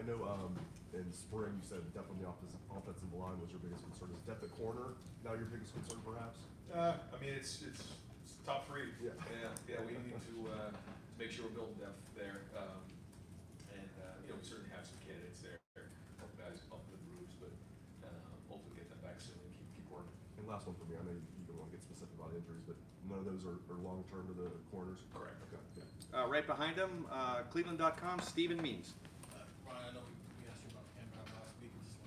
know in spring you said depth on the offensive line was your biggest concern. Is depth at corner now your biggest concern, perhaps? I mean, it's top three. Yeah. Yeah. We need to make sure we're building depth there, we certainly have some candidates there. Couple guys up with Rubes, but hopefully get them back soon and keep working. And last one for me. I know you don't want to get specific about injuries, but none of those are long term to the corners. Correct. Okay. Yeah. Right behind him, Cleveland.com, Stephen Means. Ryan, I know we asked you about Cam Brown last week. Just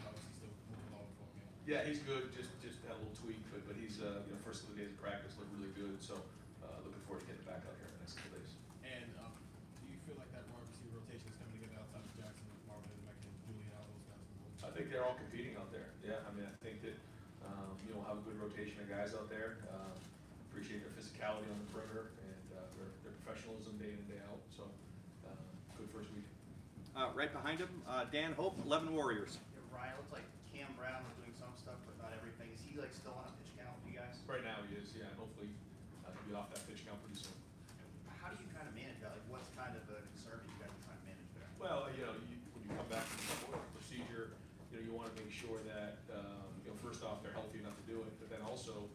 how is he still moving along for him? Yeah, he's good. Just had a little tweak, but he's first couple of days of practice looked really good. So looking forward to getting back out here in the next couple days. And do you feel like that wide receiver rotation is coming together outside of Jackson, Marvin, and Mecca, Julian, all those guys? I think they're all competing out there. Yeah, I mean, I think that we'll have a good rotation of guys out there. Appreciate their physicality on the perimeter and their professionalism day in and day out. So good first week. Right behind him, Dan Hope, 11 Warriors. Yeah, Ryan, it looks like Cam Brown was doing some stuff, but not everything. Is he like still on a pitch count with you guys? Right now he is, yeah. And hopefully he'll be off that pitch count pretty soon. How do you kind of manage that? Like, what's kind of a concern that you guys are trying to manage there? Well, when you come back from the procedure, you want to make sure that first off they're healthy enough to do it, but then also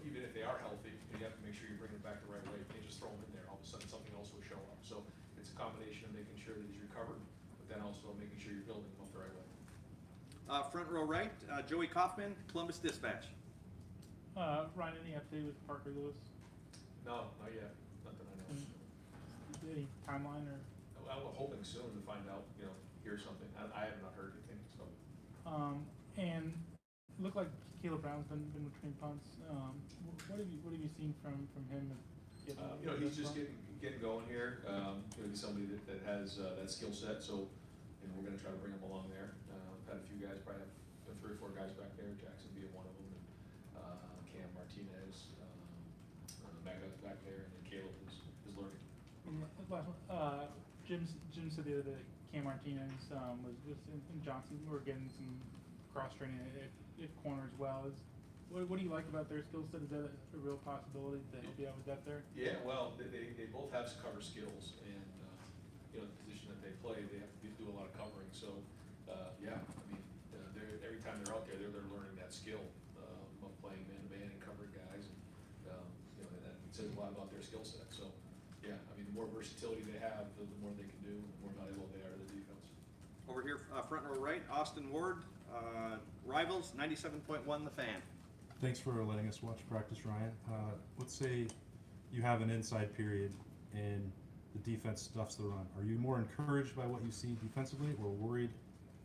even if they are healthy, you have to make sure you bring them back the right way. You can't just throw them in there. All of a sudden something else will show up. So it's a combination of making sure that he's recovered, but then also making sure you're building him up the right way. Front row right, Joey Kaufman, Columbus Dispatch. Ryan, any update with Parker Lewis? No, not yet. Not that I know. Any timeline or? I'm hoping soon to find out, hear something. I have not heard anything. So. And it looked like Caleb Brown's been returning punts. What have you seen from him? He's just getting going here. He's somebody that has that skill set. So, we're going to try to bring him along there. Had a few guys, probably have 3 or 4 guys back there. Jackson being one of them, and Cam Martinez, Mecca's back there, and then Caleb is learning. And the last one, Jim said the other day that Cam Martinez was in Johnson. We're getting some cross training at corner as well. What do you like about their skill set? Is that a real possibility that he'll be able to get there? Yeah, well, they both have some cover skills, and the position that they play, they have to do a lot of covering. So, every time they're out there, they're learning that skill of playing man-to-man and covering guys, and that says a lot about their skill set. So, the more versatility they have, the more they can do, and the more valuable they are to the defense. Over here, front row right, Austin Ward, Rivals, 97.1 The Fan. Thanks for letting us watch practice, Ryan. Let's say you have an inside period and the defense stuffs the run. Are you more encouraged by what you see defensively or worried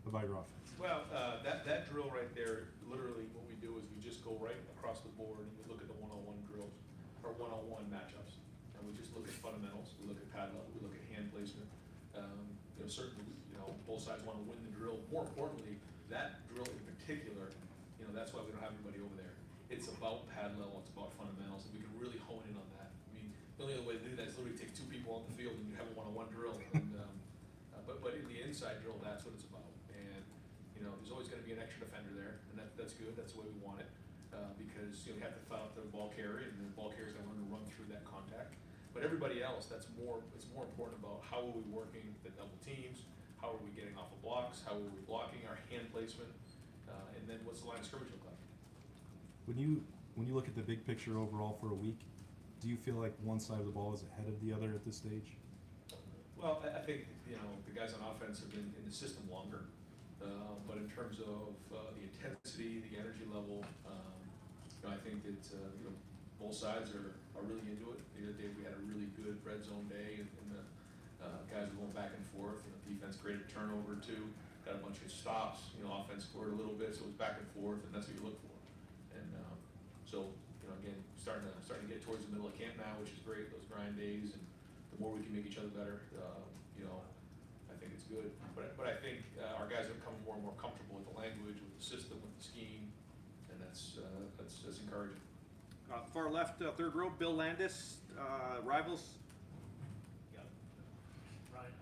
about your offense? Well, that drill right there, literally what we do is we just go right across the board and we look at the one-on-one drills or one-on-one matchups. And we just look at fundamentals. We look at pad level. We look at hand placement. Certainly, both sides want to win the drill. More importantly, that drill in particular, that's why we don't have anybody over there. It's about pad level. It's about fundamentals, and we can really hone in on that. I mean, the only other way to do that is literally take 2 people on the field and you have a one-on-one drill. And, but in the inside drill, that's what it's about. And there's always going to be an extra defender there, and that's good. That's the way we want it because you have to fight out the ball carrier, and the ball carrier is going to learn to run through that contact. But everybody else, it's more important about how are we working the double teams, how are we getting off of blocks, how are we blocking, our hand placement, and then what's the line of scrimmage look like? When you look at the big picture overall for a week, do you feel like one side of the ball is ahead of the other at this stage? Well, I think the guys on offense have been in the system longer, but in terms of the intensity, the energy level, I think that both sides are really into it. The other day we had a really good red zone day, and the guys were going back and forth. Defense created a turnover too, got a bunch of stops. Offense scored a little bit, so it was back and forth, and that's what you look for. And so again, starting to get towards the middle of camp now, which is great. Those grind days, and the more we can make each other better, I think it's good. But I think our guys are becoming more and more comfortable with the language, with the system, with the scheme, and that's encouraging. Far left, third row, Bill Landis, Rivals. Yeah. Ryan,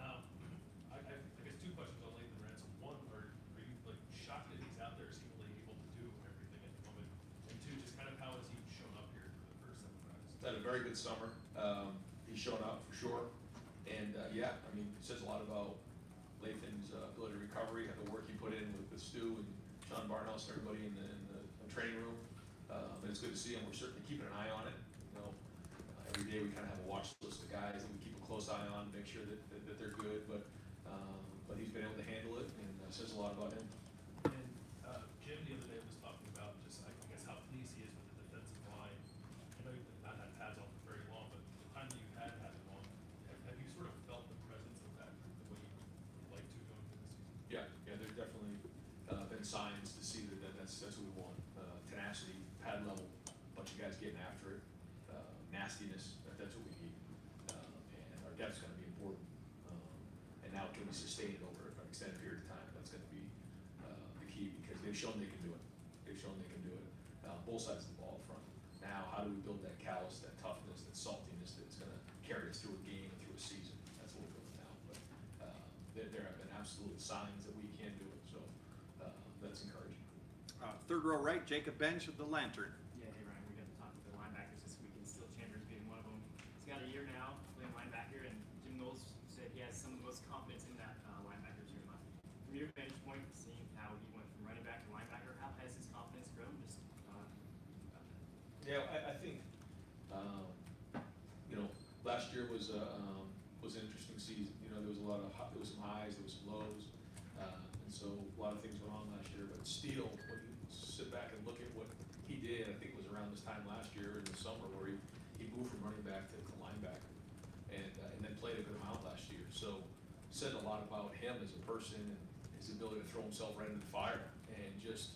I guess 2 questions on Lathan Ransom. One, are you shocked that he's out there seemingly able to do everything at the moment? And 2, just kind of how has he shown up here for the first 7 practices? He's had a very good summer. He's shown up for sure. And it says a lot about Lathan's ability to recovery, and the work he put in with Stu and Sean Barnhouse and everybody in the training room. And it's good to see him. We're certainly keeping an eye on it. You know, every day we kind of have a watch list of guys that we keep a close eye on, make sure that they're good. But he's been able to handle it, and says a lot about him. And Jim the other day was talking about just, I guess, how pleased he is with the defensive line. I know you've not had pads on for very long, but the time that you've had it on, have you sort of felt the presence of that group the way you would like to going through the season? Yeah, there's definitely been signs to see that's what we want. Tenacity, pad level, bunch of guys getting after it, nastiness, that's what we need. And our depth's gonna be important. And now can we sustain it over an extended period of time? That's gonna be the key, because they've shown they can do it. They've shown they can do it, both sides of the ball front. Now, how do we build that callous, that toughness, that saltiness that's gonna carry us through a game and through a season? That's what we're doing now. But there have been absolute signs that we can do it, so that's encouraging. Third row right, Jacob Bench of the Lantern. Yeah, hey Ryan, we got to talk with the linebackers this weekend. Steel Chambers being one of them. He's got a year now playing linebacker, and Jim Knowles said he has some of the most confidence in that linebacker's year left. From your vantage point, seeing how he went from running back to linebacker, how has his confidence grown? Just Yeah, I think, last year was an interesting season. There was there was some highs, there was some lows, and so a lot of things went on last year. But Steele, when you sit back and look at what he did, I think it was around this time last year in the summer where he moved from running back to linebacker, and then played a good amount last year. So said a lot about him as a person and his ability to throw himself right into the fire and just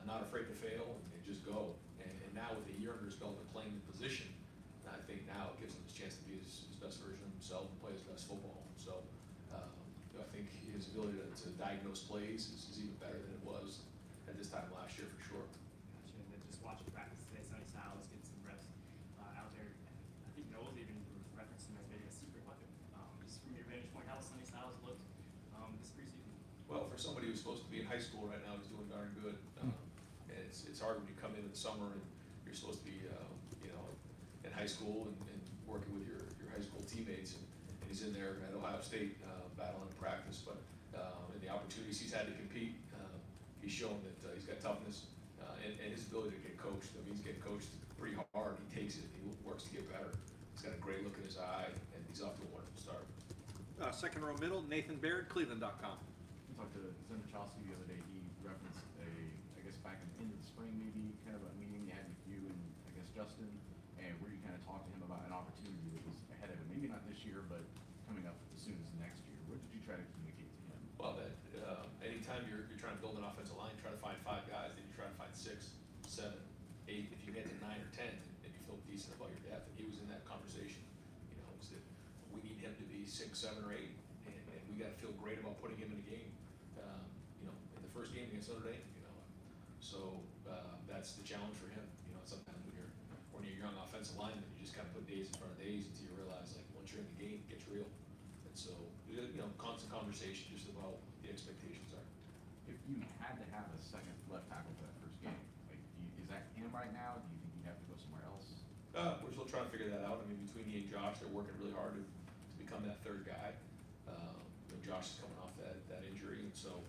not afraid to fail and just go. And now with a year under his belt and playing the position, I think now it gives him his chance to be his best version of himself and play his best football. So I think his ability to diagnose plays is even better than it was at this time last year for sure. gotcha. And then just watching practice today, Sonny Styles getting some reps out there. I think Knowles even referenced him as maybe a secret weapon. Just from your vantage point, how has Sonny Styles looked this preseason? Well, for somebody who's supposed to be in high school right now, he's doing darn good. And it's hard when you come in the summer and you're supposed to be, in high school and working with your high school teammates. And he's in there at Ohio State battling in practice. But in the opportunities he's had to compete, he's shown that he's got toughness and his ability to get coached. I mean, he's getting coached pretty hard. He takes it. He works to get better. He's got a great look in his eye, and he's off to a wonderful start. Second row middle, Nathan Baird, Cleveland.com. I talked to Zenichowski the other day. He referenced I guess back in the spring, maybe kind of a meeting you had with you and I guess Justin, and where you kind of talked to him about an opportunity that was ahead of him. Maybe not this year, but coming up as soon as next year. What did you try to communicate to him? Well, that anytime you're trying to build an offensive line, try to find 5 guys, then you try to find 6, 7, 8. If you get to 9 or 10, then you feel decent about your depth. And he was in that conversation. Was that we need him to be 6, 7, or 8, and we got to feel great about putting him in the game. In the first game against Notre Dame. So that's the challenge for him. Sometimes when you're a young offensive lineman, you just kind of put days in front of days until you realize, like, once you're in the game, it gets real. And so, constant conversation just about what the expectations are. If you had to have a second left tackle for that first game, is that him right now? Do you think you'd have to go somewhere else? We're still trying to figure that out. I mean, between he and Josh, they're working really hard to become that third guy. Josh is coming off that injury, and so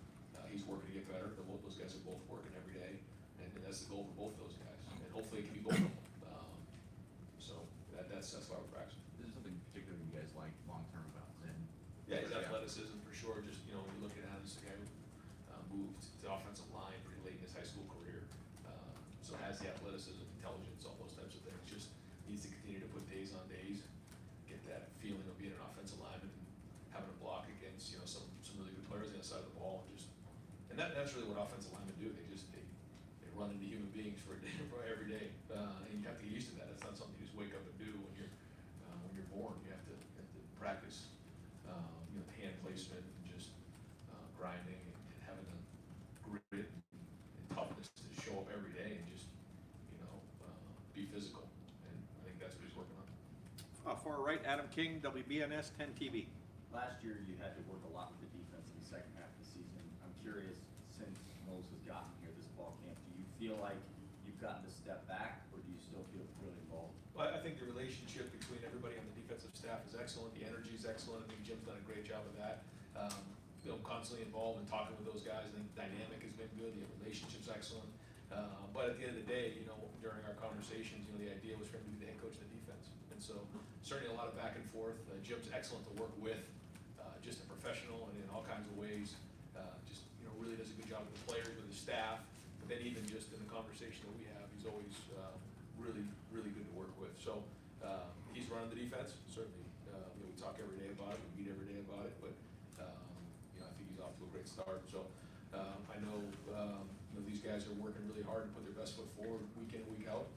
he's working to get better. Those guys are both working every day, and that's the goal for both those guys. And hopefully it can be both of them. So that's why we're practicing. Is there something particular you guys like long term about Zen? Yeah, his athleticism for sure. Just you look at him, he's a guy who moved to offensive line pretty late in his high school career. So has the athleticism, intelligence, all those types of things. Just needs to continue to put days on days, get that feeling of being an offensive lineman, and having a block against some really good players on the side of the ball, and that's really what offensive linemen do. They run into human beings for every day, and you have to get used to that. It's not something you just wake up and do when you're born. You have to practice, the hand placement and just grinding and having the grit and toughness to show up every day and just be physical. And I think that's what he's working on. Far right, Adam King, WBNS 10 TV. Last year, you had to work a lot with the defense in the second half of the season. I'm curious, since Knowles has gotten here this fall camp, do you feel like you've gotten a step back, or do you still feel really involved? Well, I think the relationship between everybody on the defensive staff is excellent. The energy is excellent. I think Jim's done a great job of that. constantly involved in talking with those guys. I think the dynamic has been good, the relationship's excellent. But at the end of the day, during our conversations, the idea was for him to be the head coach of the defense. And so certainly a lot of back and forth. Jim's excellent to work with, just a professional and in all kinds of ways. Just, really does a good job with the players, with his staff. But then even just in the conversation that we have, he's always really, really good to work with. So he's running the defense, certainly. We talk every day about it, we meet every day about it, but I think he's off to a great start. So I know these guys are working really hard to put their best foot forward week in and week out.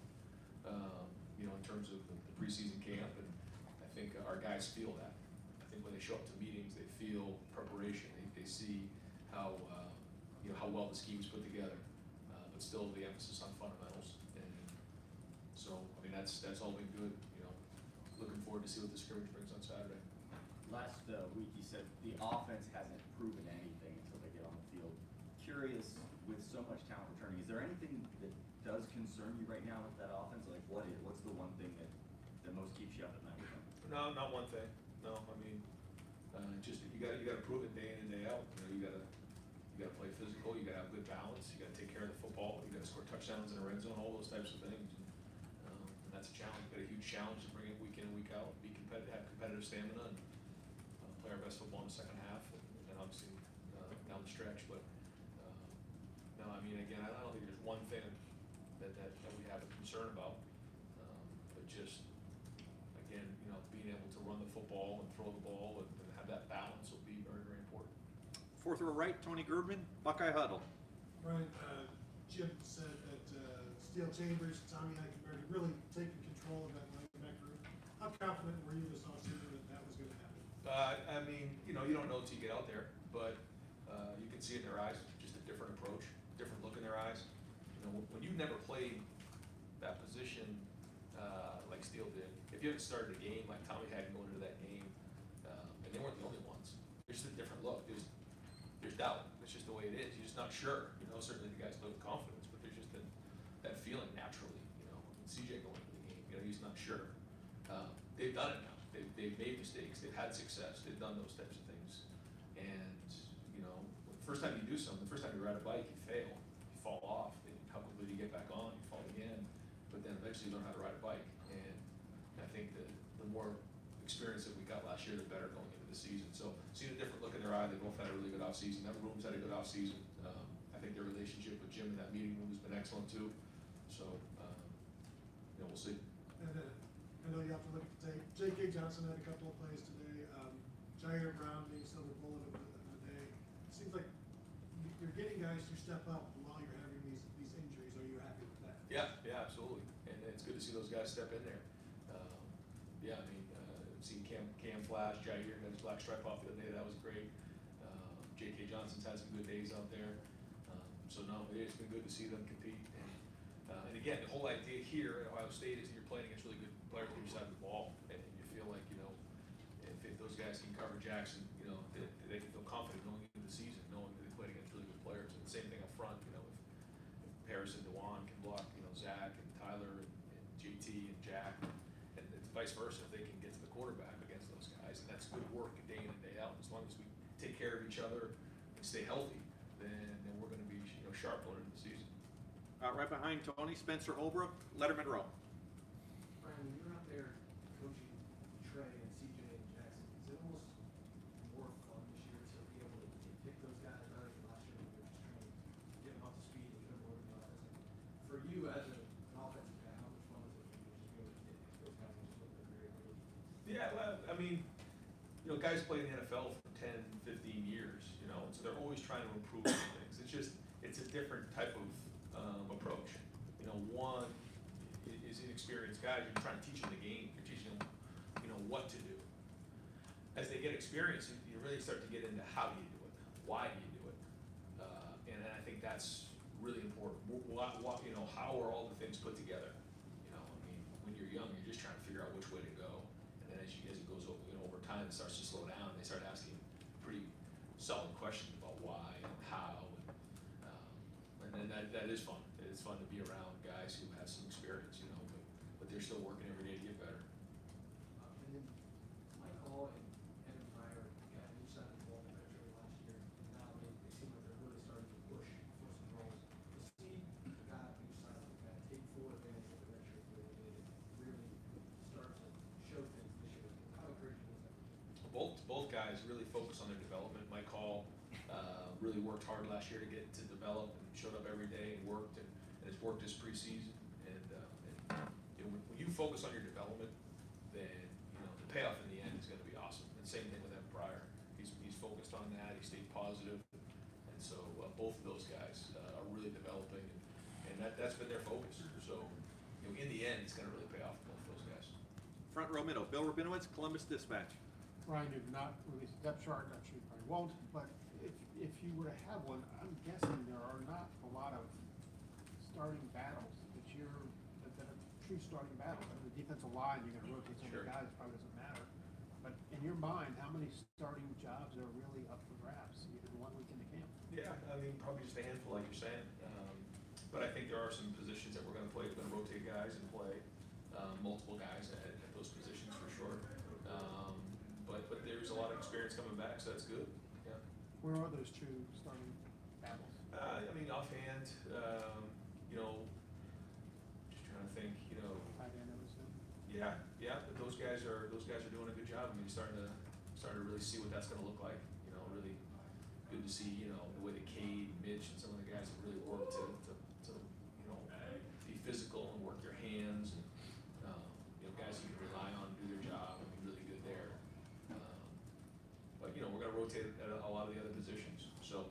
In terms of the preseason camp, and I think our guys feel that. I think when they show up to meetings, they feel preparation. They see how well the scheme's put together, but still the emphasis on fundamentals. And so that's all been good. Looking forward to see what the scrimmage brings on Saturday. Last week you said the offense hasn't proven anything until they get on the field. Curious, with so much talent returning, is there anything that does concern you right now with that offense? Like what's the one thing that most keeps you up at night with them? No, not one thing. No, just you got to prove it day in and day out. You got to play physical. You got to have good balance. You got to take care of the football. You got to score touchdowns in the red zone. All those types of things. And that's a challenge. Got a huge challenge to bring it week in and week out. Be competitive, have competitive stamina, and play our best football in the second half, and obviously down the stretch. But no, again, I don't think there's one thing that we have a concern about. But just again, being able to run the football and throw the ball and have that balance will be very, very important. Fourth row right, Tony Grudman, Buckeye Huddle. Brian, Jim said that Steele Chambers, Tommy Eichenberg had really taken control of that linebacker group. How confident were you this offseason that was going to happen? You don't know until you get out there, but you can see it in their eyes, just a different approach, different look in their eyes. When you've never played that position like Steele did, if you haven't started a game like Tommy had going into that game, and they weren't the only ones, there's just a different look. There's doubt. It's just the way it is. You're just not sure. Certainly the guys play with confidence, but there's just that feeling naturally. CJ going into the game, he's not sure. They've done it now. They've made mistakes. They've had success. They've done those types of things. And the first time you do something, the first time you ride a bike, you fail, you fall off. How quickly do you get back on? You fall again. But then eventually you learn how to ride a bike. And I think that the more experience that we got last year, the better going into the season. So seeing a different look in their eye, they both had a really good offseason. That room's had a good offseason. I think their relationship with Jim in that meeting room has been excellent too. So, we'll see. And I know you have to look at the tape. J.K. Johnson had a couple of plays today. Jair Brown being silver bullet of the day. It seems like you're getting guys to step up while you're having these injuries. Are you happy with that? Yeah, absolutely. And it's good to see those guys step in there. Seeing Cam Flash, Jair got his black stripe off the other day. That was great. J.K. Johnson's had some good days out there. So no, it's been good to see them compete. And again, the whole idea here at Ohio State is that you're playing against really good players on your side of the ball, and you feel like if those guys can cover Jackson, they can feel confident going into the season, knowing that they played against really good players. And the same thing up front, if Paris and Dewan can block, Zach and Tyler and JT and Jack, and it's vice versa if they can get to the quarterback against those guys, and that's good work day in and day out. As long as we take care of each other and stay healthy, then we're going to be sharp going into the season. Right behind Tony, Spencer Holbrook, Letterman Row. Brian, when you're out there coaching Trey and CJ and Jackson, is it almost more fun this year to be able to pick those guys rather than last year when you were just trying to get them up to speed and get them organized? For you as an offensive guy, how much fun is it for you to be able to get those guys and just look at very early? Yeah, well, guys play in the NFL for 10, 15 years, so they're always trying to improve things. It's a different type of approach. One is inexperienced guys. You're trying to teach them the game. You're teaching them, what to do. As they get experience, you really start to get into how do you do it, why do you do it, and I think that's really important. How are all the things put together? When you're young, you're just trying to figure out which way to go, and then as it goes over time, it starts to slow down. They start asking pretty solid questions about why and how, and that is fun. It's fun to be around guys who have some experience, but they're still working every day to get better. And then Mike Hall and Evan Pryor got each side of the ball better last year. guys really focus on their development. Mike Hall, really worked hard last year to get to develop and showed up every day and worked and has worked this preseason. And you know, when you focus on your development, then you know the payoff in the end is going to be awesome. And same thing with Evan Pryor. He's focused on that. He stayed positive, and so both of those guys are really developing, and that's been their focus. So you know, in the end, it's going to really pay off for both those guys. Front row middle, Bill Rabinowitz, Columbus Dispatch. Ryan, you've not released a depth chart, I'm sure you probably won't, but if you were to have one, I'm guessing there are not a lot of starting battles that are true starting battles. I mean, the defensive line, you're gonna rotate some of the Sure. guys, it probably doesn't matter. But in your mind, how many starting jobs are really up for grabs, even 1 week into camp? Yeah, I mean, probably just a handful, like you're saying. But I think there are some positions that we're gonna play, we're gonna rotate guys and play multiple guys at those positions for sure. But there's a lot of experience coming back, so that's good. Yeah. Where are those true starting battles? I mean, offhand, you know, just trying to think, you know. Tight end, I would assume. Yeah, but those guys are doing a good job. I mean, you're starting to really see what that's gonna look like. You know, really good to see, you know, the way that Cade, Mitch, and some of the guys have really worked to you know, be physical and work their hands and, you know, guys you can rely on to do their job and be really good there. But, you know, we're gonna rotate at a lot of the other positions. So,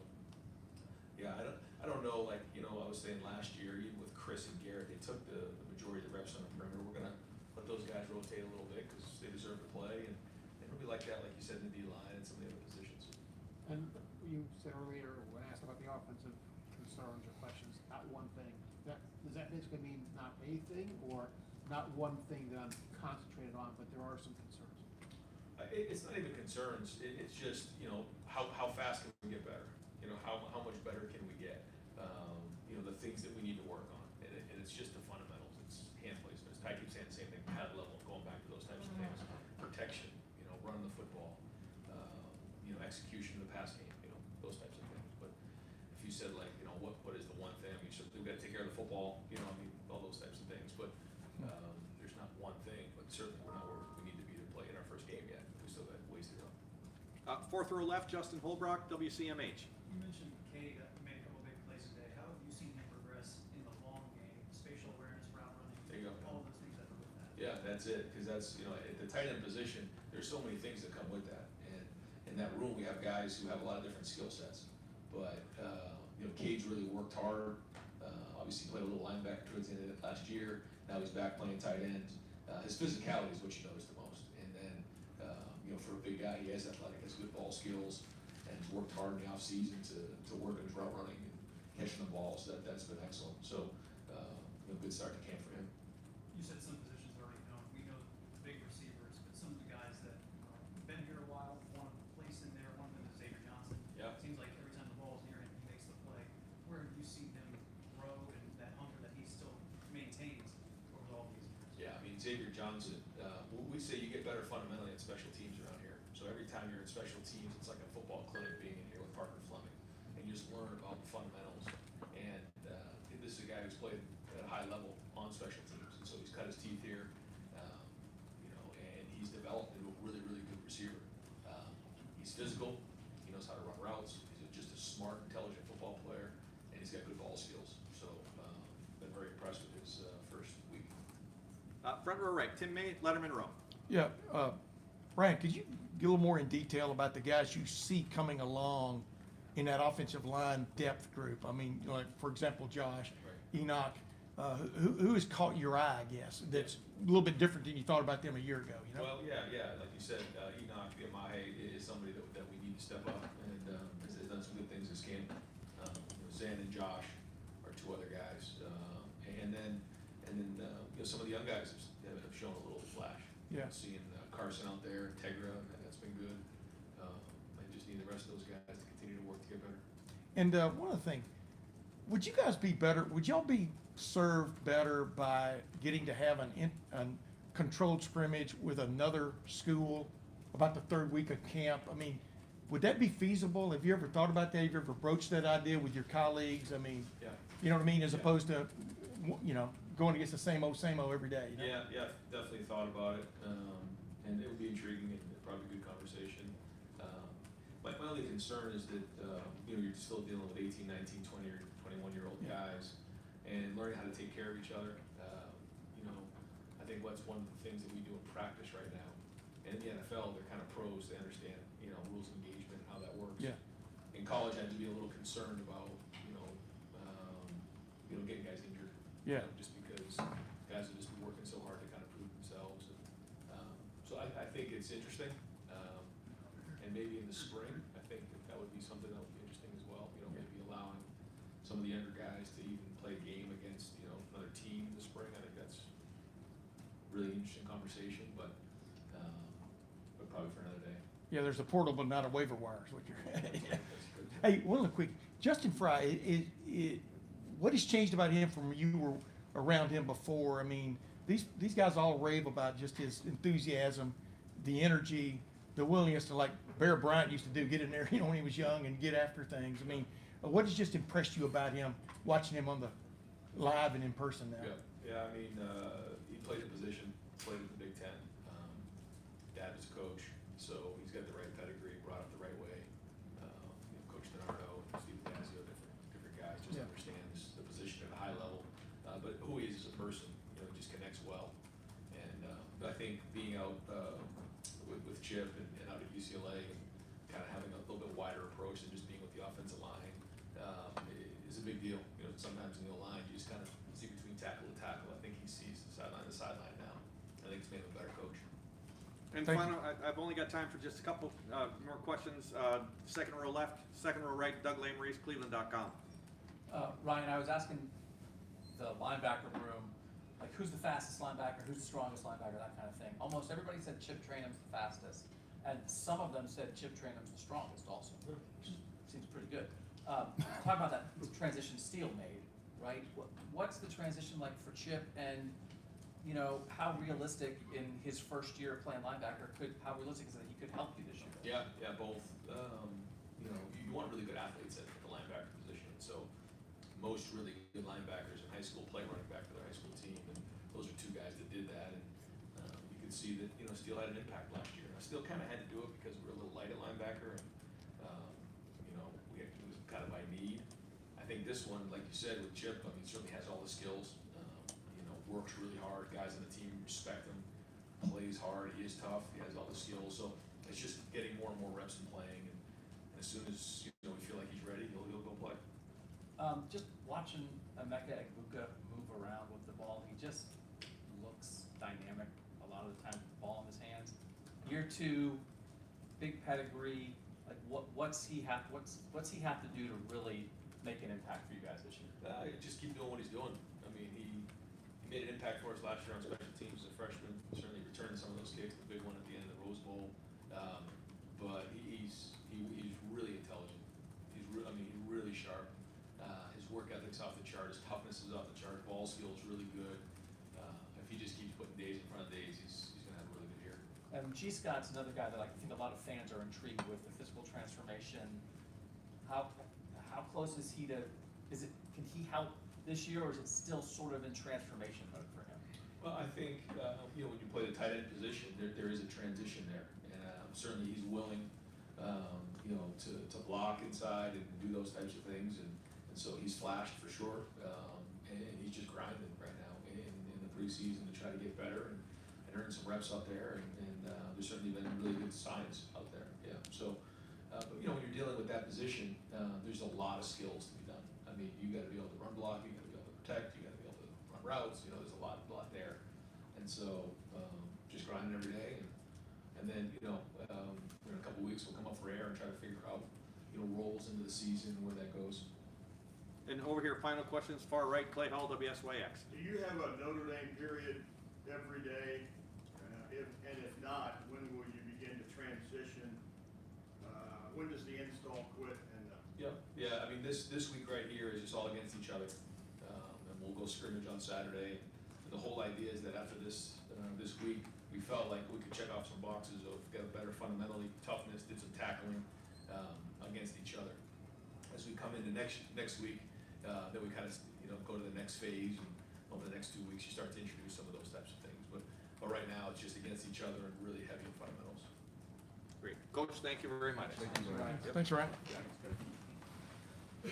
yeah, I don't know, like, you know, I was saying last year, even with Chris and Garrett, they took the majority of the reps on the perimeter. We're gonna let those guys rotate a little bit because they deserve to play, and it'll be like that, like you said, in the D-line and some of the other positions. And you said earlier, when asked about the offensive concerns or questions, not one thing. Does that basically mean not a thing, or not one thing that I'm concentrated on, but there are some concerns? It's not even concerns. It's just, you know, how fast can we get better? You know, how much better can we get? You know, the things that we need to work on, and it's just the fundamentals. It's hand placement. I keep saying the same thing. Pad level, going back to those types of things. Protection. You know, running the football. You know, execution of the pass game. You know, those types of things. But if you said like, you know, what is the one thing? I mean, we've got to take care of the football. You know, I mean, all those types of things. But there's not one thing. But certainly we're not where we need to be to play in our first game yet. We still got ways to go. Fourth row left, Justin Holbrook, WCMH. You mentioned Cade made a couple big plays today. How have you seen him progress in the long game, spatial awareness, route running, There you go. all those things that are with that? Yeah, that's it, because that's, you know, at the tight end position, there's so many things that come with that. And in that room, we have guys who have a lot of different skill sets. But, you know, Cade's really worked hard. Obviously played a little linebacker towards the end of last year. Now he's back playing tight end. His physicality is what you notice the most. And then, you know, for a big guy, he has athletic, has good ball skills, and he's worked hard in the offseason to work on his route running and catching the ball. So that's been excellent. So, you know, good start to camp for him. You said some positions are already known. We know the big receivers, but some of the guys that have been here a while, want a place in there. One of them is Xavier Johnson. Yeah. It seems like every time the ball's near him, he makes the play. Where have you seen him grow and that hunger that he still maintains over all these years? Yeah, I mean, Xavier Johnson, we say you get better fundamentally in special teams around here. So every time you're in special teams, it's like a football clinic being in here with Parker Fleming. And you just learn about the fundamentals. And this is a guy who's played at a high level on special teams. And so he's cut his teeth here, you know, and he's developed into a really, really good receiver. He's physical. He knows how to run routes. He's just a smart, intelligent football player. And he's got good ball skills. So been very impressed with his first week. Front row right, Tim May, Letterman row. Yeah, Ryan, could you get a little more in detail about the guys you see coming along in that offensive line depth group? I mean, like, for example, Josh, Enoch, who has caught your eye, I guess, that's a little bit different than you thought about them a year ago, you know? Well, yeah, like you said, Enoch Mahe is somebody that we need to step up and has done some good things this camp. You know, Zan and Josh are two other guys, and then you know, some of the young guys have shown a little flash. Yeah. Seeing Carson out there, Tegra, that's been good. I just need the rest of those guys to continue to work to get better. And one other thing, would you guys be better, would y'all be served better by getting to have a controlled scrimmage with another school about the third week of camp? I mean, would that be feasible? Have you ever thought about that? Have you ever broached that idea with your colleagues? I mean, Yeah. you know what I mean? As Yeah. opposed to, you know, going against the same old every day, you know? Yeah, definitely thought about it, and it would be intriguing and probably a good conversation. My only concern is that, you know, you're still dealing with 18, 19, 20, or 21-year-old guys, and learning how to take care of each other. You know, I think what's one of the things that we do in practice right now, and in the NFL, they're kind of pros, they understand, you know, rules of engagement, how that works. Yeah. In college, I had to be a little concerned about, getting guys injured. Yeah. Just because guys will just be working so hard to kind of prove themselves. So I think it's interesting. And maybe in the spring, I think that would be something that would be interesting as well. You know, maybe allowing some of the younger guys to even play a game against, you know, another team in the spring. I think that's really interesting conversation, but probably for another day. Yeah, there's a portal, but not a waiver wire, is what you're. That's good. Hey, one little quick, Justin Fry, what has changed about him from you were around him before? I mean, these guys all rave about just his enthusiasm, the energy, the willingness to, like Bear Bryant used to do, get in there, you know, when he was young and get after things. I mean, what has just impressed you about him, watching him on the live and in person now? Yeah, I mean, he played a position, played in the Big Ten. Dad was a coach, so he's got the right pedigree, brought up the right way. Coach Denardo and Steve Dazzio, different guys, just understands the position at a high level. But who he is as a person, you know, just connects well. And I think being out with Chip and out at UCLA and kind of having a little bit wider approach than just being with the offensive line is a big deal. You know, sometimes in the line you just kind of see between tackle to tackle. I think he sees the sideline to sideline now. I think it's made him a better coach. And final, I've only got time for just a couple more questions. Second row left, second row right, Doug Lameries, Cleveland.com. Ryan, I was asking the linebacker room, like who's the fastest linebacker, who's the strongest linebacker, that kind of thing. Almost everybody said Chip Trainum's the fastest, and some of them said Chip Trainum's the strongest also, which seems pretty good. Talk about that transition Steele made, right? What's the transition like for Chip, and you know, how realistic in his first year playing linebacker how realistic is it that he could help you this year? Yeah, both. You know, you want really good athletes at the linebacker position. So most really good linebackers in high school play running back for their high school team, and those are two guys that did that. And you could see that, you know, Steele had an impact last year. I still kind of had to do it because we were a little light at linebacker, and you know, it was kind of by need. I think this one, like you said, with Chip, I mean, certainly has all the skills. Works really hard, guys on the team respect him, plays hard, he is tough, he has all the skills, so it's just getting more and more reps and playing, and as soon as, you know, we feel like he's ready, he'll go play. Just watching Emeka Egbuka move around with the ball, he just looks dynamic a lot of the time with the ball in his hands. Year two, big pedigree, like what's he have to do to really make an impact for you guys this year? Just keep doing what he's doing. I mean, he made an impact for us last year on special teams as a freshman. Certainly returned some of those kicks, the big one at the end of the Rose Bowl. But he's really intelligent. He's really sharp. His work ethic's off the chart. His toughness is off the chart. Ball skills really good. If he just keeps putting days in front of days, he's gonna have a really good year. And G. Scott's another guy that I think a lot of fans are intrigued with, the physical transformation. How close is he to? Can he help this year, or is it still sort of in transformation mode for him? Well, I think, you know, when you play the tight end position, there is a transition there. And certainly he's willing, you know, to block inside and do those types of things. And so he's flashed for sure. And he's just grinding right now in the preseason to try to get better and earn some reps out there. And there's certainly been really good signs out there. Yeah. So, but, you know, when you're dealing with that position, there's a lot of skills to be done. I mean, you got to be able to run block, you got to be able to protect, you got to be able to run routes. You know, there's a lot there, and so just grinding every day, and then you know, in a couple of weeks we'll come up for air and try to figure out, you know, roles into the season where that goes. And over here, final questions, far right, Clay Hall, WSYX. Do you have a Notre Dame period every day? If not, when will you begin to transition? When does the install quit? Yeah. I mean, this week right here is just all against each other, and we'll go scrimmage on Saturday. And the whole idea is that after this week, we felt like we could check off some boxes of get better fundamentally, toughness, did some tackling against each other. As we come into next week, then we kind of, you know, go to the next phase, and over the next 2 weeks, you start to introduce some of those types of things. But right now, it's just against each other and really heavy in fundamentals. Great. Coach, thank you very much. Thank you, Ryan. Yep. Thanks, Ryan. Yeah.